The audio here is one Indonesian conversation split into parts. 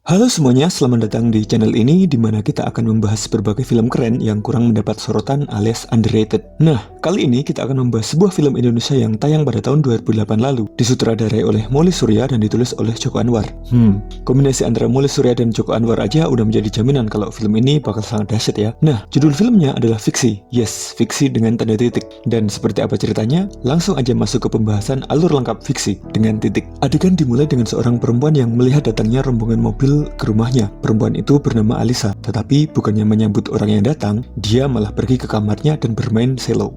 Halo semuanya, selamat datang di channel ini di mana kita akan membahas berbagai film keren yang kurang mendapat sorotan alias underrated. Nah, kali ini kita akan membahas sebuah film Indonesia yang tayang pada tahun 2008 lalu, disutradarai oleh Moely Surya dan ditulis oleh Joko Anwar. Kombinasi antara Moely Surya dan Joko Anwar aja udah menjadi jaminan kalau film ini bakal sangat dahsyat ya. Nah, judul filmnya adalah Fiksi. Yes, fiksi dengan tanda titik. Dan seperti apa ceritanya? Langsung aja masuk ke pembahasan alur lengkap fiksi dengan titik. Adegan dimulai dengan seorang perempuan yang melihat datangnya rombongan mobil ke rumahnya. Perempuan itu bernama Alisa, tetapi bukannya menyambut orang yang datang, dia malah pergi ke kamarnya dan bermain selo.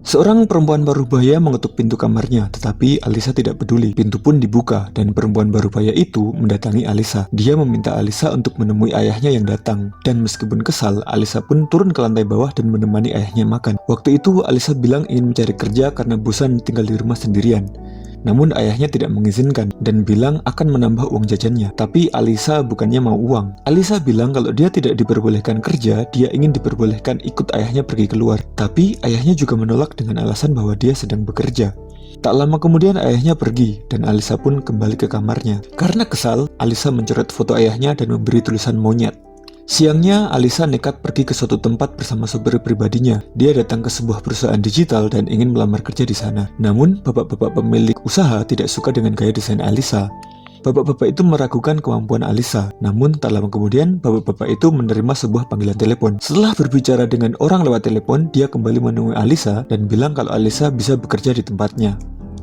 Seorang perempuan parubaya mengetuk pintu kamarnya, tetapi Alisa tidak peduli. Pintu pun dibuka, dan perempuan parubaya itu mendatangi Alisa. Dia meminta Alisa untuk menemui ayahnya yang datang, dan meskipun kesal, Alisa pun turun ke lantai bawah dan menemani ayahnya makan. Waktu itu Alisa bilang ingin mencari kerja karena bosan tinggal di rumah sendirian. Namun ayahnya tidak mengizinkan dan bilang akan menambah uang jajannya. Tapi Alisa bukannya mau uang. Alisa bilang kalau dia tidak diperbolehkan kerja, dia ingin diperbolehkan ikut ayahnya pergi keluar. Tapi ayahnya juga menolak dengan alasan bahwa dia sedang bekerja. Tak lama kemudian ayahnya pergi dan Alisa pun kembali ke kamarnya. Karena kesal, Alisa mencoret foto ayahnya dan memberi tulisan monyet. Siangnya, Alisa nekat pergi ke suatu tempat bersama sopir pribadinya. Dia datang ke sebuah perusahaan digital dan ingin melamar kerja di sana. Namun, bapak-bapak pemilik usaha tidak suka dengan gaya desain Alisa. Bapak-bapak itu meragukan kemampuan Alisa. Namun, tak lama kemudian, bapak-bapak itu menerima sebuah panggilan telepon. Setelah berbicara dengan orang lewat telepon, dia kembali menemui Alisa dan bilang kalau Alisa bisa bekerja di tempatnya.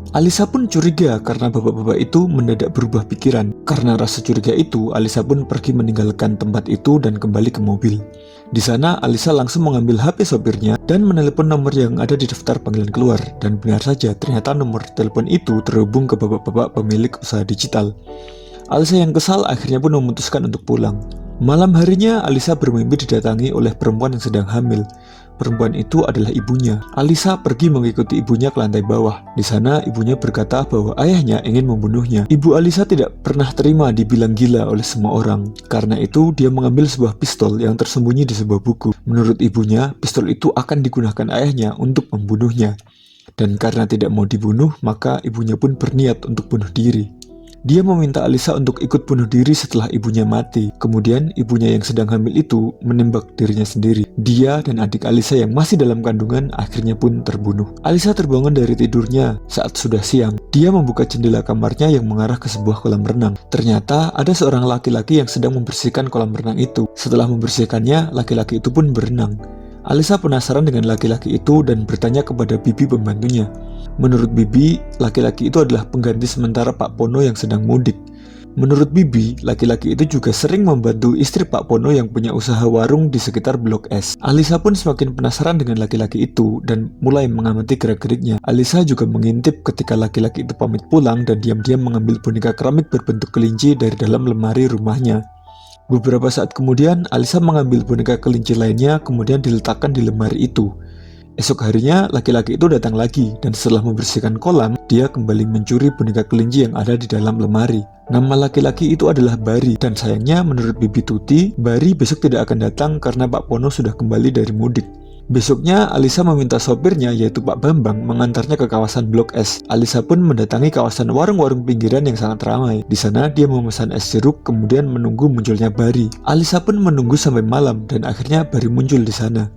Alisa pun curiga karena bapak-bapak itu mendadak berubah pikiran. Karena rasa curiga itu, Alisa pun pergi meninggalkan tempat itu dan kembali ke mobil. Di sana, Alisa langsung mengambil HP sopirnya dan menelepon nomor yang ada di daftar panggilan keluar. Dan benar saja, ternyata nomor telepon itu terhubung ke bapak-bapak pemilik usaha digital. Alisa yang kesal akhirnya pun memutuskan untuk pulang. Malam harinya, Alisa bermimpi didatangi oleh perempuan yang sedang hamil. Perempuan itu adalah ibunya. Alisa pergi mengikuti ibunya ke lantai bawah. Di sana, ibunya berkata bahwa ayahnya ingin membunuhnya. Ibu Alisa tidak pernah terima dibilang gila oleh semua orang. Karena itu, dia mengambil sebuah pistol yang tersembunyi di sebuah buku. Menurut ibunya, pistol itu akan digunakan ayahnya untuk membunuhnya. Dan karena tidak mau dibunuh, maka ibunya pun berniat untuk bunuh diri. Dia meminta Alisa untuk ikut bunuh diri setelah ibunya mati. Kemudian ibunya yang sedang hamil itu menembak dirinya sendiri. Dia dan adik Alisa yang masih dalam kandungan akhirnya pun terbunuh. Alisa terbangun dari tidurnya saat sudah siang. Dia membuka jendela kamarnya yang mengarah ke sebuah kolam renang. Ternyata ada seorang laki-laki yang sedang membersihkan kolam renang itu. Setelah membersihkannya, laki-laki itu pun berenang. Alisa penasaran dengan laki-laki itu dan bertanya kepada bibi pembantunya. Menurut bibi, laki-laki itu adalah pengganti sementara Pak Pono yang sedang mudik. Menurut bibi, laki-laki itu juga sering membantu istri Pak Pono yang punya usaha warung di sekitar Blok S. Alisa pun semakin penasaran dengan laki-laki itu dan mulai mengamati gerak-geriknya. Alisa juga mengintip ketika laki-laki itu pamit pulang dan diam-diam mengambil boneka keramik berbentuk kelinci dari dalam lemari rumahnya. Beberapa saat kemudian, Alisa mengambil boneka kelinci lainnya kemudian diletakkan di lemari itu. Esok harinya, laki-laki itu datang lagi, dan setelah membersihkan kolam, dia kembali mencuri boneka kelinci yang ada di dalam lemari. Nama laki-laki itu adalah Bari, dan sayangnya menurut Bibi Tuti, Bari besok tidak akan datang karena Pak Pono sudah kembali dari mudik. Besoknya, Alisa meminta sopirnya, yaitu Pak Bambang, mengantarnya ke kawasan Blok S. Alisa pun mendatangi kawasan warung-warung pinggiran yang sangat ramai. Di sana, dia memesan es jeruk, kemudian menunggu munculnya Bari. Alisa pun menunggu sampai malam, dan akhirnya Bari muncul di sana.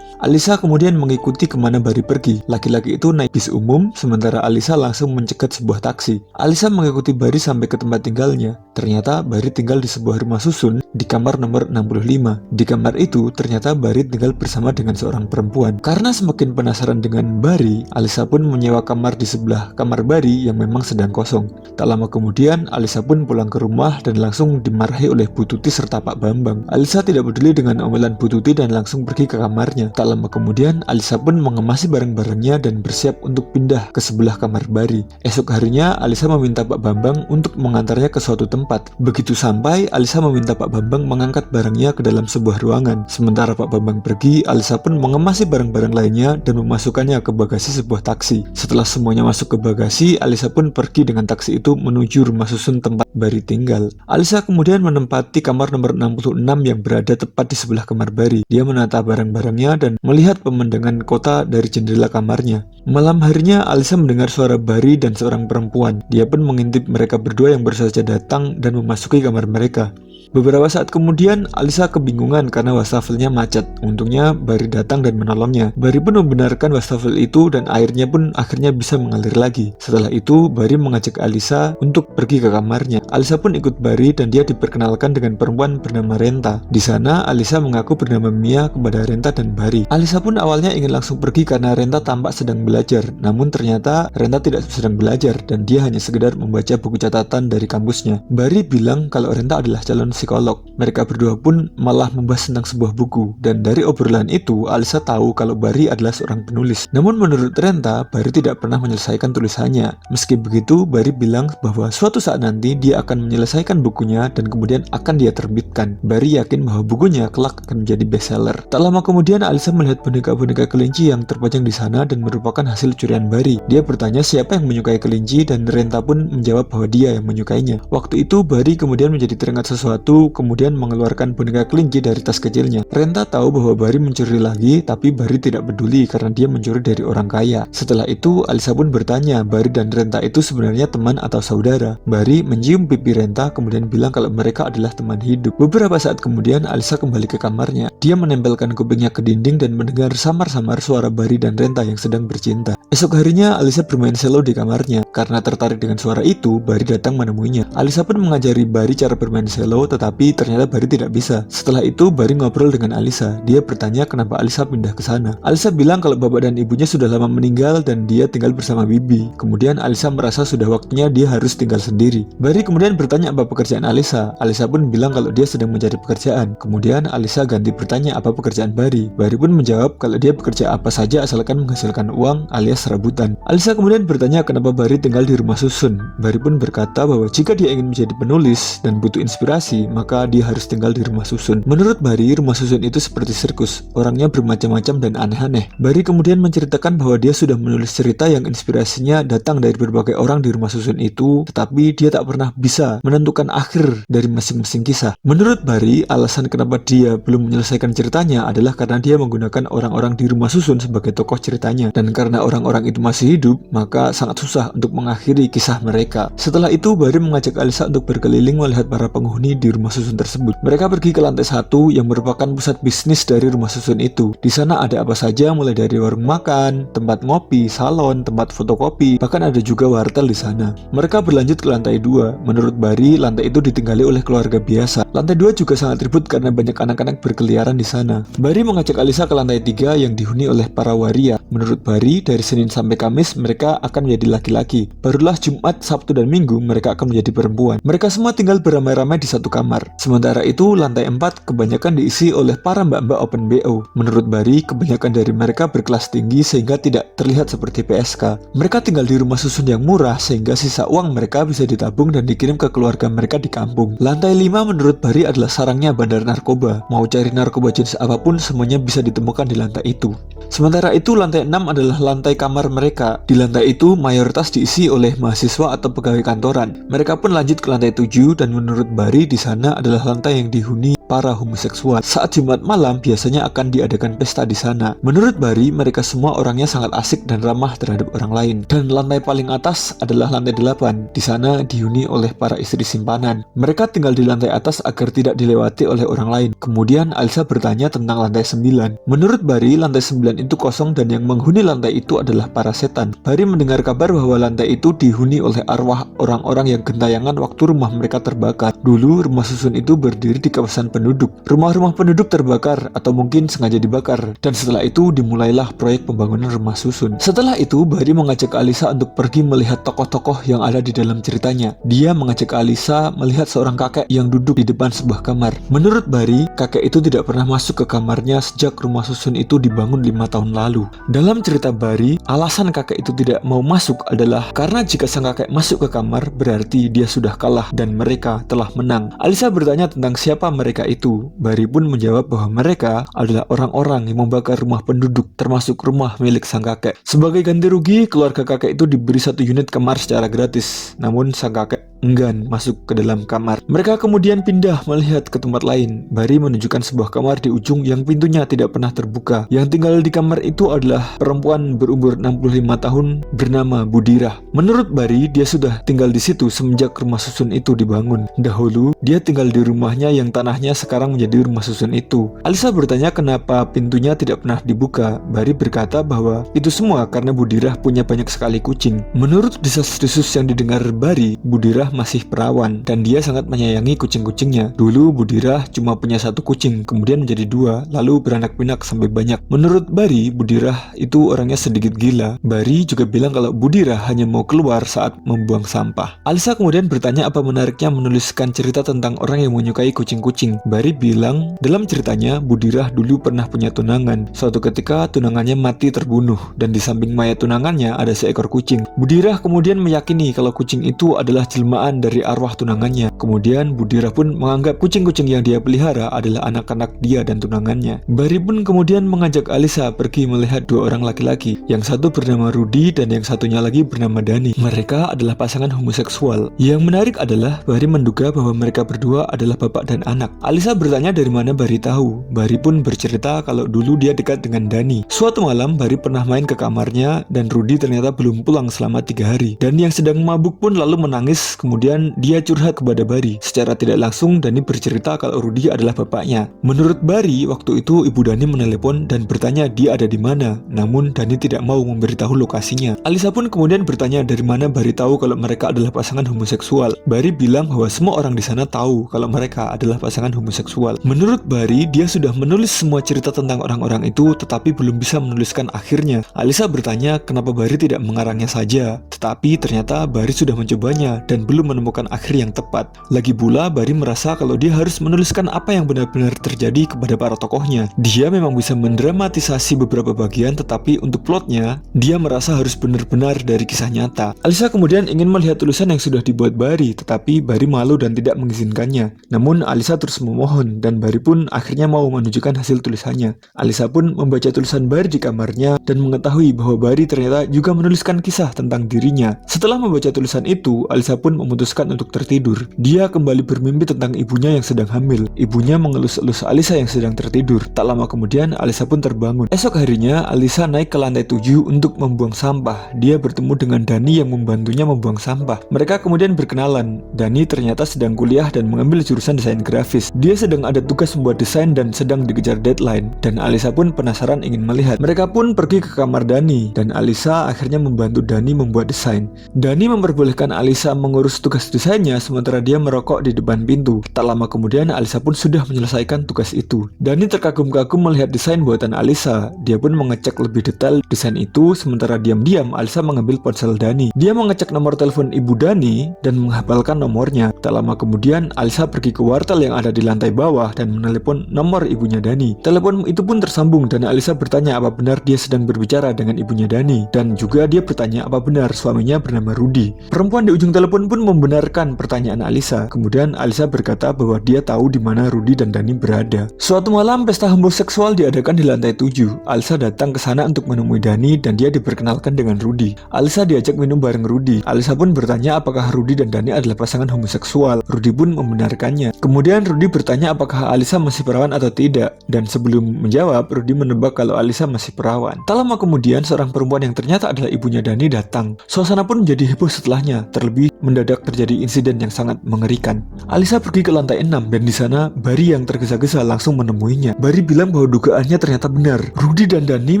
Alisa kemudian mengikuti kemana Bari pergi. Laki-laki itu naik bis umum, sementara Alisa langsung mencegat sebuah taksi. Alisa mengikuti Bari sampai ke tempat tinggalnya. Ternyata Bari tinggal di sebuah rumah susun di kamar nomor 65. Di kamar itu, ternyata Bari tinggal bersama dengan seorang perempuan. Karena semakin penasaran dengan Bari, Alisa pun menyewa kamar di sebelah kamar Bari yang memang sedang kosong. Tak lama kemudian, Alisa pun pulang ke rumah dan langsung dimarahi oleh Bu Tuti serta Pak Bambang. Alisa tidak peduli dengan omelan Bu Tuti dan langsung pergi ke kamarnya. Tak lama kemudian, Alisa pun mengemasi barang-barangnya dan bersiap untuk pindah ke sebelah kamar Bari. Esok harinya, Alisa meminta Pak Bambang untuk mengantarnya ke suatu tempat. Begitu sampai, Alisa meminta Pak Bambang mengangkat barangnya ke dalam sebuah ruangan. Sementara Pak Bambang pergi, Alisa pun mengemasi barang-barang lainnya dan memasukkannya ke bagasi sebuah taksi. Setelah semuanya masuk ke bagasi, Alisa pun pergi dengan taksi itu menuju rumah susun tempat Bari tinggal. Alisa kemudian menempati kamar nomor 66 yang berada tepat di sebelah kamar Bari. Dia menata barang-barangnya dan melihat pemandangan kota dari jendela kamarnya. Malam harinya, Alisa mendengar suara Bari dan seorang perempuan. Dia pun mengintip mereka berdua yang baru saja datang dan memasuki kamar mereka. Beberapa saat kemudian, Alisa kebingungan karena wastafelnya macet. Untungnya Bari datang dan menolongnya. Bari pun membenarkan wastafel itu dan airnya pun akhirnya bisa mengalir lagi. Setelah itu, Bari mengajak Alisa untuk pergi ke kamarnya. Alisa pun ikut Bari dan dia diperkenalkan dengan perempuan bernama Renta. Di sana, Alisa mengaku bernama Mia kepada Renta dan Bari. Alisa pun awalnya ingin langsung pergi karena Renta tampak sedang belajar. Namun ternyata Renta tidak sedang belajar dan dia hanya sekedar membaca buku catatan dari kampusnya. Bari bilang kalau Renta adalah calon psikolog. Mereka berdua pun malah membahas tentang sebuah buku, dan dari obrolan itu Alisa tahu kalau Bari adalah seorang penulis. Namun menurut Renta, Bari tidak pernah menyelesaikan tulisannya. Meski begitu, Bari bilang bahwa suatu saat nanti dia akan menyelesaikan bukunya dan kemudian akan dia terbitkan. Bari yakin bahwa bukunya kelak akan menjadi bestseller. Tak lama kemudian Alisa melihat boneka-boneka kelinci yang terpajang di sana dan merupakan hasil curian Bari. Dia bertanya siapa yang menyukai kelinci dan Renta pun menjawab bahwa dia yang menyukainya. Waktu itu Bari kemudian menjadi teringat sesuatu, kemudian mengeluarkan boneka kelinci dari tas kecilnya. Renta tahu bahwa Bari mencuri lagi, tapi Bari tidak peduli karena dia mencuri dari orang kaya. Setelah itu Alisa pun bertanya Bari dan Renta itu sebenarnya teman atau saudara. Bari mencium pipi Renta kemudian bilang kalau mereka adalah teman hidup. Beberapa saat kemudian Alisa kembali ke kamarnya. Dia menempelkan kupingnya ke dinding dan mendengar samar-samar suara Bari dan Renta yang sedang bercinta. Esok harinya Alisa bermain selo di kamarnya. Karena tertarik dengan suara itu, Bari datang menemuinya. Alisa pun mengajari Bari cara bermain selo, tetapi ternyata Bari tidak bisa. Setelah itu Bari ngobrol dengan Alisa. Dia bertanya kenapa Alisa pindah ke sana. Alisa bilang kalau bapak dan ibunya sudah lama meninggal dan dia tinggal bersama Bibi. Kemudian Alisa merasa sudah waktunya dia harus tinggal sendiri. Bari kemudian bertanya apa pekerjaan Alisa. Alisa pun bilang kalau dia sedang mencari pekerjaan. Kemudian Alisa ganti bertanya apa pekerjaan Bari. Bari pun menjawab kalau dia bekerja apa saja asalkan menghasilkan uang alias serabutan. Alisa kemudian bertanya kenapa Bari tinggal di rumah susun. Bari pun berkata bahwa jika dia ingin menjadi penulis dan butuh inspirasi, maka dia harus tinggal di rumah susun. Menurut Bari, rumah susun itu seperti sirkus, orangnya bermacam-macam dan aneh-aneh. Bari kemudian menceritakan bahwa dia sudah menulis cerita yang inspirasinya datang dari berbagai orang di rumah susun itu, tetapi dia tak pernah bisa menentukan akhir dari masing-masing kisah. Menurut Bari, alasan kenapa dia belum menyelesaikan ceritanya adalah karena dia menggunakan orang-orang di rumah susun sebagai tokoh ceritanya, dan karena orang-orang itu masih hidup, maka sangat susah untuk mengakhiri kisah mereka. Setelah itu, Bari mengajak Alisa untuk berkeliling melihat para penghuni di rumah susun tersebut. Mereka pergi ke lantai 1 yang merupakan pusat bisnis dari rumah susun itu. Di sana ada apa saja, mulai dari warung makan, tempat ngopi, salon, tempat fotokopi, bahkan ada juga wartel di sana. Mereka berlanjut ke lantai 2. Menurut Bari, lantai itu ditinggali oleh keluarga biasa. Lantai 2 juga sangat ribut karena banyak anak-anak berkeliaran di sana. Bari mengajak Alisa ke lantai 3 yang dihuni oleh para waria. Menurut Bari, dari Senin sampai Kamis mereka akan menjadi laki-laki. Barulah Jumat, Sabtu, dan Minggu mereka akan menjadi perempuan. Mereka semua tinggal beramai-ramai di satu kamar. Sementara itu, lantai 4 kebanyakan diisi oleh para mbak-mbak open BO. Menurut Bari, kebanyakan dari mereka berkelas tinggi sehingga tidak terlihat seperti PSK. Mereka tinggal di rumah susun yang murah sehingga sisa uang mereka bisa ditabung dan dikirim ke keluarga mereka di kampung. Lantai 5 menurut Bari adalah sarangnya bandar narkoba. Mau cari narkoba jenis apapun semuanya bisa ditemukan di lantai itu. Sementara itu, lantai 6 adalah lantai kamar mereka. Di lantai itu mayoritas diisi oleh mahasiswa atau pegawai kantoran. Mereka pun lanjut ke lantai 7 dan menurut Bari di sana adalah lantai yang dihuni para homoseksual. Saat Jumat malam biasanya akan diadakan pesta di sana. Menurut Bari, mereka semua orangnya sangat asik dan ramah terhadap orang lain. Dan lantai paling atas adalah lantai 8. Di sana dihuni oleh para istri simpanan. Mereka tinggal di lantai atas agar tidak dilewati oleh orang lain. Kemudian Alisa bertanya tentang lantai 9. Menurut Bari, lantai 9 itu kosong dan yang menghuni lantai itu adalah para setan. Bari mendengar kabar bahwa lantai itu dihuni oleh arwah orang-orang yang gentayangan waktu rumah mereka terbakar. Dulu rumah susun itu berdiri di kawasan penduduk. Rumah-rumah penduduk terbakar atau mungkin sengaja dibakar, dan setelah itu dimulailah proyek pembangunan rumah susun. Setelah itu Bari mengajak Alisa untuk pergi melihat tokoh-tokoh yang ada di dalam ceritanya. Dia mengajak Alisa melihat seorang kakek yang duduk di depan sebuah kamar. Menurut Bari, kakek itu tidak pernah masuk ke kamarnya sejak rumah susun itu dibangun 5 tahun lalu. Dalam cerita Bari, alasan kakek itu tidak mau masuk adalah karena jika sang kakek masuk ke kamar berarti dia sudah kalah dan mereka telah menang. Alisa bertanya tentang siapa mereka itu. Bari pun menjawab bahwa mereka adalah orang-orang yang membakar rumah penduduk, termasuk rumah milik sang kakek. Sebagai ganti rugi, keluarga kakek itu diberi 1 unit kamar secara gratis. Namun sang kakek enggan masuk ke dalam kamar. Mereka kemudian pindah melihat ke tempat lain. Bari menunjukkan sebuah kamar di ujung yang pintunya tidak pernah terbuka. Yang tinggal di kamar itu adalah perempuan berumur 65 tahun bernama Budirah. Menurut Bari, dia sudah tinggal di situ semenjak rumah susun itu dibangun. Dahulu, dia tinggal di rumahnya yang tanahnya sekarang menjadi rumah susun itu. Alisa bertanya kenapa pintunya tidak pernah dibuka. Bari berkata bahwa itu semua karena Budirah punya banyak sekali kucing. Menurut desas-desus yang didengar Bari, Budirah masih perawan dan dia sangat menyayangi kucing-kucingnya. Dulu Budirah cuma punya satu kucing, kemudian menjadi dua, lalu beranak pinak sampai banyak. Menurut Bari, Budirah itu orangnya sedikit gila. Bari juga bilang kalau Budirah hanya mau keluar saat membuang sampah. Alisa kemudian bertanya apa menariknya menuliskan cerita tentang orang yang menyukai kucing-kucing. Bari bilang dalam ceritanya Budirah dulu pernah punya tunangan. Suatu ketika tunangannya mati terbunuh dan di samping mayat tunangannya ada seekor kucing. Budirah kemudian meyakini kalau kucing itu adalah jelmaan dari arwah tunangannya. Kemudian Budirah pun menganggap kucing-kucing yang dia pelihara adalah anak-anak dia dan tunangannya. Bari pun kemudian mengajak Alisa pergi melihat dua orang laki-laki. Yang satu bernama Rudy dan yang satunya lagi bernama Dani. Mereka adalah pasangan homoseksual. Yang menarik adalah Bari menduga bahwa mereka berdua adalah bapak dan anak. Alisa bertanya dari mana Bari tahu. Bari pun bercerita kalau dulu dia dekat dengan Dani. Suatu malam Bari pernah main ke kamarnya dan Rudy ternyata belum pulang selama 3 hari. Dani yang sedang mabuk pun lalu menangis, kemudian dia curhat kepada Bari. Secara tidak langsung Dani bercerita kalau Rudy adalah bapaknya. Menurut Bari, waktu itu ibu Dani menelepon dan bertanya dia ada di mana. Namun Dani tidak mau memberitahu lokasinya. Alisa pun kemudian bertanya dari mana Bari tahu kalau mereka adalah pasangan homoseksual. Bari bilang bahwa semua orang di sana tahu kalau mereka adalah pasangan homoseksual. Menurut Bari, dia sudah menulis semua cerita tentang orang-orang itu tetapi belum bisa menuliskan akhirnya. Alisa bertanya kenapa Bari tidak mengarangnya saja, tetapi ternyata Bari sudah mencobanya dan belum menemukan akhir yang tepat. Lagi pula Bari merasa kalau dia harus menuliskan apa yang benar-benar terjadi kepada para tokohnya. Dia memang bisa mendramatisasi beberapa bagian, tetapi untuk plotnya dia merasa harus benar-benar dari kisah nyata. Alisa kemudian ingin melihat tulisan yang sudah dibuat Bari, tetapi Bari malu dan tidak mengizinkannya. Namun Alisa terus memohon dan Bari pun akhirnya mau menunjukkan hasil tulisannya. Alisa pun membaca tulisan Bari di kamarnya dan mengetahui bahwa Bari ternyata juga menuliskan kisah tentang dirinya. Setelah membaca tulisan itu, Alisa pun memutuskan untuk tertidur. Dia kembali bermimpi tentang ibunya yang sedang hamil. Ibunya mengelus-elus Alisa yang sedang tertidur. Tak lama kemudian Alisa pun terbangun. Esok harinya Alisa naik ke lantai 7 untuk membuang sampah. Dia bertemu dengan Dani yang membantunya membuang sampah. Mereka kemudian berkenalan. Dani ternyata sedang kuliah dan mengambil jurusan desain grafis. Dia sedang ada tugas membuat desain dan sedang dikejar deadline. Dan Alisa pun penasaran ingin melihat. Mereka pun pergi ke kamar Dani dan Alisa akhirnya membantu Dani membuat desain. Dani memperbolehkan Alisa mengurus tugas desainnya sementara dia merokok di depan pintu. Tak lama kemudian Alisa pun sudah menyelesaikan tugas itu. Dani terkagum-kagum melihat desain buatan Alisa. Dia pun mengecek lebih detail desain itu sementara diam-diam Alisa mengambil ponsel Dani. Dia mengecek nomor telepon ibu Dani dan menghafalkan nomornya. Tak lama kemudian Alisa pergi ke wartel yang ada di lantai bawah dan menelepon nomor ibunya Dani. Telepon itu pun tersambung dan Alisa bertanya apa benar dia sedang berbicara dengan ibunya Dani. Dan juga dia bertanya apa benar suaminya bernama Rudy. Perempuan di ujung telepon pun membenarkan pertanyaan Alisa. Kemudian Alisa berkata bahwa dia tahu di mana Rudy dan Dani berada. Suatu malam pesta homoseksual diadakan di lantai 7. Alisa datang ke sana untuk menemui Dani dan dia diperkenalkan dengan Rudy. Alisa diajak minum bareng Rudy. Alisa pun bertanya apakah Rudy dan Dani adalah pasangan homoseksual. Rudy pun membenarkannya. Kemudian Rudy bertanya apakah Alisa masih perawan atau tidak. Dan sebelum menjawab, Rudy menebak kalau Alisa masih perawan. Tak lama kemudian seorang perempuan yang ternyata adalah ibunya Dani datang. Suasana pun menjadi heboh setelahnya. Terlebih mendadak terjadi insiden yang sangat mengerikan. Alisa pergi ke lantai 6 dan di sana Bari yang tergesa-gesa langsung menemuinya. Bari bilang bahwa dugaannya ternyata benar. Rudy dan Dani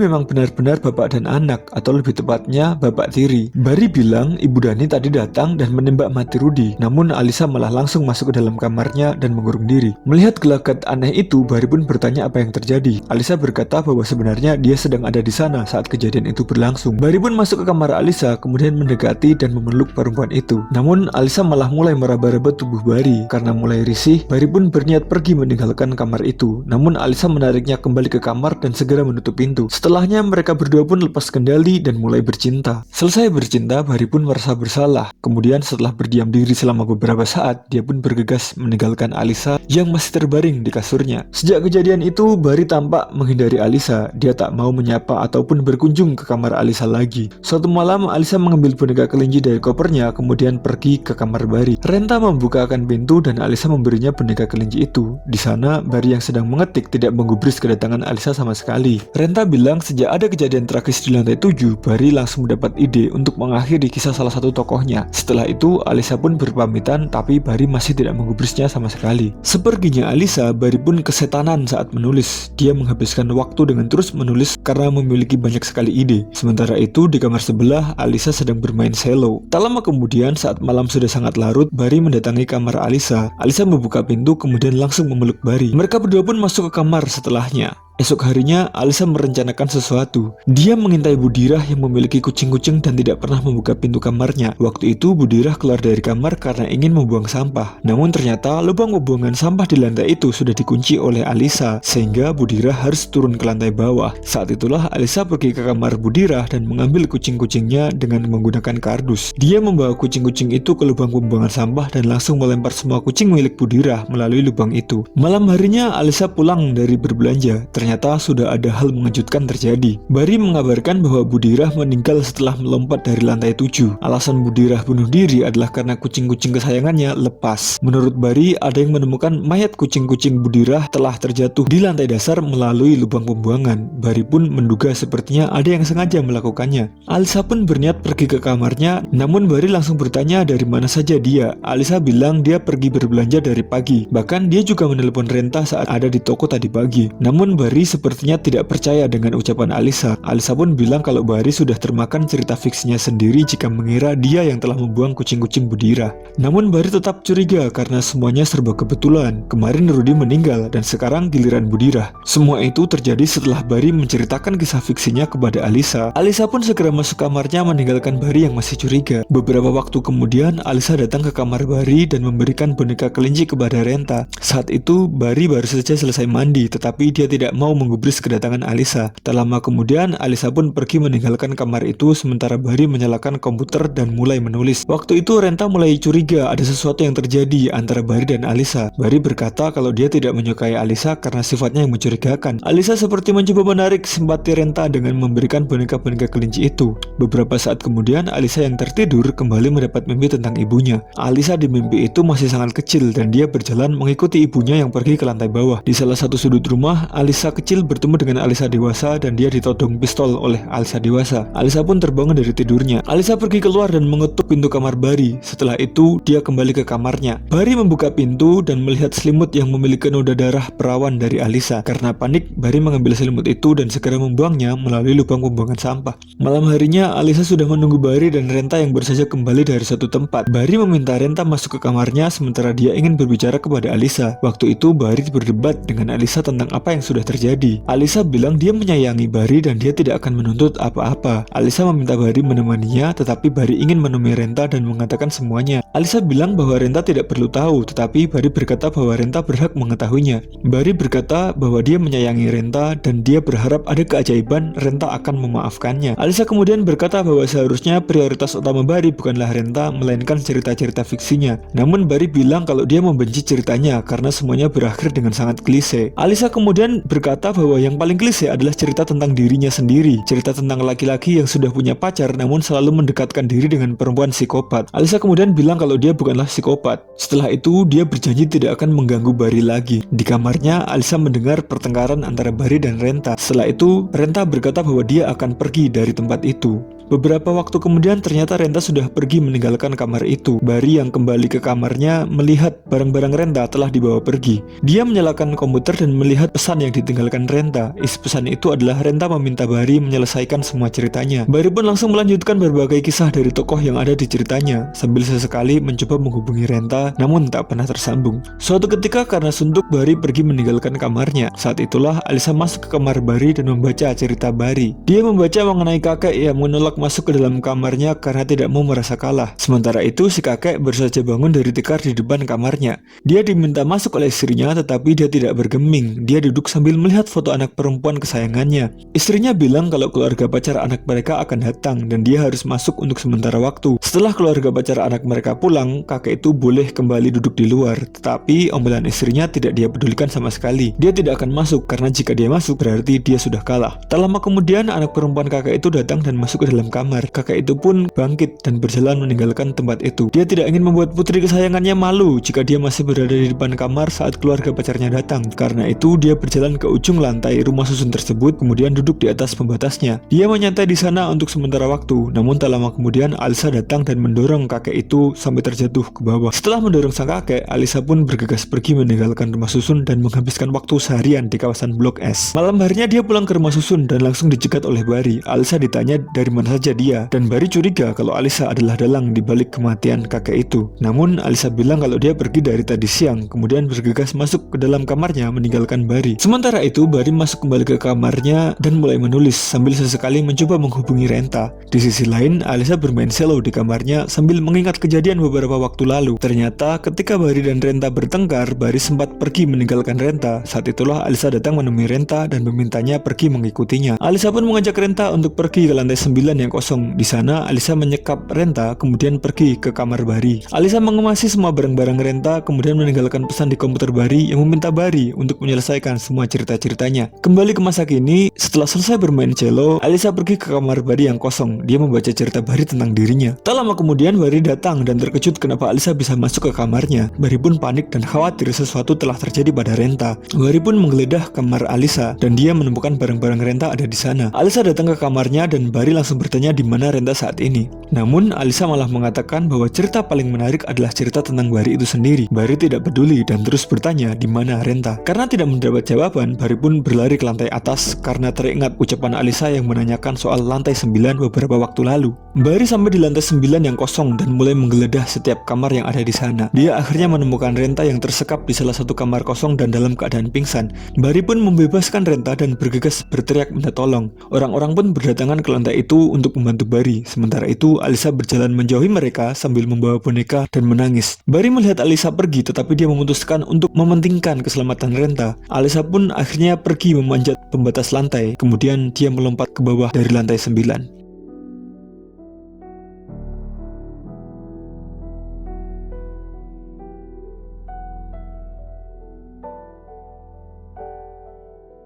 memang benar-benar bapak dan anak, atau lebih tepatnya bapak tiri. Bari bilang ibu Dani tadi datang dan menembak mati Rudy. Namun Alisa malah langsung masuk ke dalam kamarnya dan mengurung diri. Melihat gelagat aneh itu, Bari pun bertanya apa yang terjadi. Alisa berkata bahwa sebenarnya dia sedang ada di sana saat kejadian itu berlangsung. Bari pun masuk ke kamar Alisa, kemudian mendekati dan memeluk perempuan itu. Namun Alisa malah mulai meraba-raba tubuh Bari. Karena mulai risih, Bari pun berniat pergi meninggalkan kamar itu. Namun Alisa menariknya kembali ke kamar dan segera menutup pintu. Setelahnya mereka berdua pun lepas kendali dan mulai bercinta. Selesai bercinta, Bari pun merasa bersalah. Kemudian setelah berdiam diri selama beberapa saat, dia pun bergegas meninggalkan Alisa yang masih terbaring di kasurnya. Sejak kejadian itu, Bari tampak menghindari Alisa. Dia tak mau menyapa ataupun berkunjung ke kamar Alisa lagi. Suatu malam, Alisa mengambil boneka kelinci dari kopernya, kemudian pergi pergi ke kamar Bari. Renta membukakan pintu dan Alisa memberinya boneka kelinci itu. Di sana, Bari yang sedang mengetik tidak menggubris kedatangan Alisa sama sekali. Renta bilang sejak ada kejadian tragis di lantai 7, Bari langsung mendapat ide untuk mengakhiri kisah salah satu tokohnya. Setelah itu, Alisa pun berpamitan, tapi Bari masih tidak menggubrisnya sama sekali. Seperginya Alisa, Bari pun kesetanan saat menulis. Dia menghabiskan waktu dengan terus menulis karena memiliki banyak sekali ide. Sementara itu, di kamar sebelah, Alisa sedang bermain cello. Tak lama kemudian, saat malam sudah sangat larut, Bari mendatangi kamar Alisa. Alisa membuka pintu kemudian langsung memeluk Bari. Mereka berdua pun masuk ke kamar setelahnya. Esok harinya, Alisa merencanakan sesuatu. Dia mengintai Budirah yang memiliki kucing-kucing dan tidak pernah membuka pintu kamarnya. Waktu itu, Budirah keluar dari kamar karena ingin membuang sampah. Namun ternyata, lubang pembuangan sampah di lantai itu sudah dikunci oleh Alisa, sehingga Budirah harus turun ke lantai bawah. Saat itulah, Alisa pergi ke kamar Budirah dan mengambil kucing-kucingnya dengan menggunakan kardus. Dia membawa kucing-kucing itu ke lubang pembuangan sampah dan langsung melempar semua kucing milik Budirah melalui lubang itu. Malam harinya, Alisa pulang dari berbelanja. Ternyata sudah ada hal mengejutkan terjadi. Bari mengabarkan bahwa Budirah meninggal setelah melompat dari lantai 7. Alasan Budirah bunuh diri adalah karena kucing-kucing kesayangannya lepas. Menurut Bari, ada yang menemukan mayat kucing-kucing Budirah telah terjatuh di lantai dasar melalui lubang pembuangan. Bari pun menduga sepertinya ada yang sengaja melakukannya. Alisa pun berniat pergi ke kamarnya, namun Bari langsung bertanya dari mana saja dia. Alisa bilang dia pergi berbelanja dari pagi. Bahkan dia juga menelepon Renta saat ada di toko tadi pagi. Namun Bari sepertinya tidak percaya dengan ucapan Alisa. Alisa pun bilang kalau Bari sudah termakan cerita fiksinya sendiri jika mengira dia yang telah membuang kucing-kucing Budirah. Namun Bari tetap curiga karena semuanya serba kebetulan. Kemarin Rudy meninggal dan sekarang giliran Budirah. Semua itu terjadi setelah Bari menceritakan kisah fiksinya kepada Alisa. Alisa pun segera masuk kamarnya meninggalkan Bari yang masih curiga. Beberapa waktu kemudian Alisa datang ke kamar Bari dan memberikan boneka kelinci kepada Renta. Saat itu Bari baru saja selesai mandi, tetapi dia tidak mau menggubris kedatangan Alisa. Tak lama kemudian, Alisa pun pergi meninggalkan kamar itu sementara Bari menyalakan komputer dan mulai menulis. Waktu itu Renta mulai curiga ada sesuatu yang terjadi antara Bari dan Alisa. Bari berkata kalau dia tidak menyukai Alisa karena sifatnya yang mencurigakan. Alisa seperti mencoba menarik simpati Renta dengan memberikan boneka-boneka kelinci itu. Beberapa saat kemudian, Alisa yang tertidur kembali mendapat mimpi tentang ibunya. Alisa di mimpi itu masih sangat kecil dan dia berjalan mengikuti ibunya yang pergi ke lantai bawah. Di salah satu sudut rumah, Alisa kecil bertemu dengan Alisa dewasa dan dia ditodong pistol oleh Alisa dewasa. Alisa pun terbangun dari tidurnya. Alisa pergi keluar dan mengetuk pintu kamar Bari. Setelah itu, dia kembali ke kamarnya. Bari membuka pintu dan melihat selimut yang memiliki noda darah perawan dari Alisa. Karena panik, Bari mengambil selimut itu dan segera membuangnya melalui lubang pembuangan sampah. Malam harinya, Alisa sudah menunggu Bari dan Renta yang baru saja kembali dari suatu tempat. Bari meminta Renta masuk ke kamarnya sementara dia ingin berbicara kepada Alisa. Waktu itu, Bari berdebat dengan Alisa tentang apa yang sudah terjadi. Alisa bilang dia menyayangi Bari dan dia tidak akan menuntut apa-apa. Alisa meminta Bari menemaninya, tetapi Bari ingin menemui Renta dan mengatakan semuanya. Alisa bilang bahwa Renta tidak perlu tahu, tetapi Bari berkata bahwa Renta berhak mengetahuinya. Bari berkata bahwa dia menyayangi Renta dan dia berharap ada keajaiban Renta akan memaafkannya. Alisa kemudian berkata bahwa seharusnya prioritas utama Bari bukanlah Renta, melainkan cerita-cerita fiksinya. Namun Bari bilang kalau dia membenci ceritanya karena semuanya berakhir dengan sangat klise. Alisa kemudian berkata bahwa yang paling klise adalah cerita tentang dirinya sendiri, cerita tentang laki-laki yang sudah punya pacar namun selalu mendekatkan diri dengan perempuan psikopat. Alisa kemudian bilang kalau dia bukanlah psikopat. Setelah itu, dia berjanji tidak akan mengganggu Bari lagi. Di kamarnya, Alisa mendengar pertengkaran antara Bari dan Renta. Setelah itu, Renta berkata bahwa dia akan pergi dari tempat itu. Beberapa waktu kemudian ternyata Renta sudah pergi meninggalkan kamar itu. Bari yang kembali ke kamarnya melihat barang-barang Renta telah dibawa pergi. Dia menyalakan komputer dan melihat pesan yang ditinggalkan Renta. Isi pesan itu adalah Renta meminta Bari menyelesaikan semua ceritanya. Bari pun langsung melanjutkan berbagai kisah dari tokoh yang ada di ceritanya, sambil sesekali mencoba menghubungi Renta, namun tak pernah tersambung. Suatu ketika karena suntuk, Bari pergi meninggalkan kamarnya. Saat itulah Alisa masuk ke kamar Bari dan membaca cerita Bari. Dia membaca mengenai kakek yang menolak masuk ke dalam kamarnya karena tidak mau merasa kalah. Sementara itu si kakek baru saja bangun dari tikar di depan kamarnya. Dia diminta masuk oleh istrinya tetapi dia tidak bergeming. Dia duduk sambil melihat foto anak perempuan kesayangannya. Istrinya bilang kalau keluarga pacar anak mereka akan datang dan dia harus masuk untuk sementara waktu. Setelah keluarga pacar anak mereka pulang, kakek itu boleh kembali duduk di luar. Tetapi omelan istrinya tidak dia pedulikan sama sekali. Dia tidak akan masuk karena jika dia masuk berarti dia sudah kalah. Tak lama kemudian anak perempuan kakek itu datang dan masuk ke dalam dalam kamar. Kakek itu pun bangkit dan berjalan meninggalkan tempat itu. Dia tidak ingin membuat putri kesayangannya malu jika dia masih berada di depan kamar saat keluarga pacarnya datang. Karena itu dia berjalan ke ujung lantai rumah susun tersebut, kemudian duduk di atas pembatasnya. Dia menyantai di sana untuk sementara waktu. Namun tak lama kemudian Alisa datang dan mendorong kakek itu sampai terjatuh ke bawah. Setelah mendorong sang kakek, Alisa pun bergegas pergi meninggalkan rumah susun dan menghabiskan waktu seharian di kawasan Blok S. Malam harinya dia pulang ke rumah susun dan langsung dicegat oleh Barry. Alisa ditanya dari mana saja dia, dan Barry curiga kalau Alisa adalah dalang di balik kematian kakek itu. Namun Alisa bilang kalau dia pergi dari tadi siang, kemudian bergegas masuk ke dalam kamarnya meninggalkan Barry. Sementara itu Barry masuk kembali ke kamarnya dan mulai menulis sambil sesekali mencoba menghubungi Renta. Di sisi lain, Alisa bermain cello di kamarnya sambil mengingat kejadian beberapa waktu lalu. Ternyata ketika Barry dan Renta bertengkar, Barry sempat pergi meninggalkan Renta. Saat itulah Alisa datang menemui Renta dan memintanya pergi mengikutinya. Alisa pun mengajak Renta untuk pergi ke lantai 9 yang kosong. Di sana Alisa menyekap Renta kemudian pergi ke kamar Barry. Alisa mengemasi semua barang-barang Renta kemudian meninggalkan pesan di komputer Barry yang meminta Barry untuk menyelesaikan semua cerita-ceritanya. Kembali ke masa kini, setelah selesai bermain cello, Alisa pergi ke kamar Barry yang kosong. Dia membaca cerita Barry tentang dirinya. Tak lama kemudian Barry datang dan terkejut kenapa Alisa bisa masuk ke kamarnya. Barry pun panik dan khawatir sesuatu telah terjadi pada Renta. Barry pun menggeledah kamar Alisa dan dia menemukan barang-barang Renta ada di sana. Alisa datang ke kamarnya dan Barry langsung bertanya di mana Renta saat ini. Namun Alisa malah mengatakan bahwa cerita paling menarik adalah cerita tentang Barry itu sendiri. Barry tidak peduli dan terus bertanya di mana Renta. Karena tidak mendapat jawaban, Barry pun berlari ke lantai atas karena teringat ucapan Alisa yang menanyakan soal lantai 9 beberapa waktu lalu. Barry sampai di lantai 9 yang kosong dan mulai menggeledah setiap kamar yang ada di sana. Dia akhirnya menemukan Renta yang tersekap di salah satu kamar kosong dan dalam keadaan pingsan. Barry pun membebaskan Renta dan bergegas berteriak minta tolong. Orang-orang pun berdatangan ke lantai itu untuk membantu Barry. Sementara itu Alisa berjalan menjauhi mereka sambil membawa boneka dan menangis. Barry melihat Alisa pergi tetapi dia memutuskan untuk mementingkan keselamatan Renta. Alisa pun akhirnya pergi memanjat pembatas lantai, kemudian dia melompat ke bawah dari lantai 9.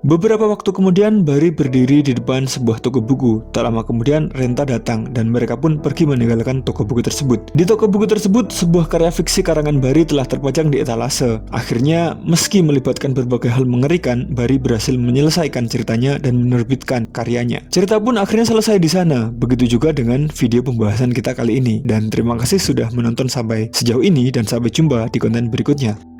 Beberapa waktu kemudian Barry berdiri di depan sebuah toko buku. Tak lama kemudian Renta datang dan mereka pun pergi meninggalkan toko buku tersebut. Di toko buku tersebut sebuah karya fiksi karangan Barry telah terpajang di etalase. Akhirnya meski melibatkan berbagai hal mengerikan, Barry berhasil menyelesaikan ceritanya dan menerbitkan karyanya. Cerita pun akhirnya selesai di sana. Begitu juga dengan video pembahasan kita kali ini. Dan terima kasih sudah menonton sampai sejauh ini dan sampai jumpa di konten berikutnya.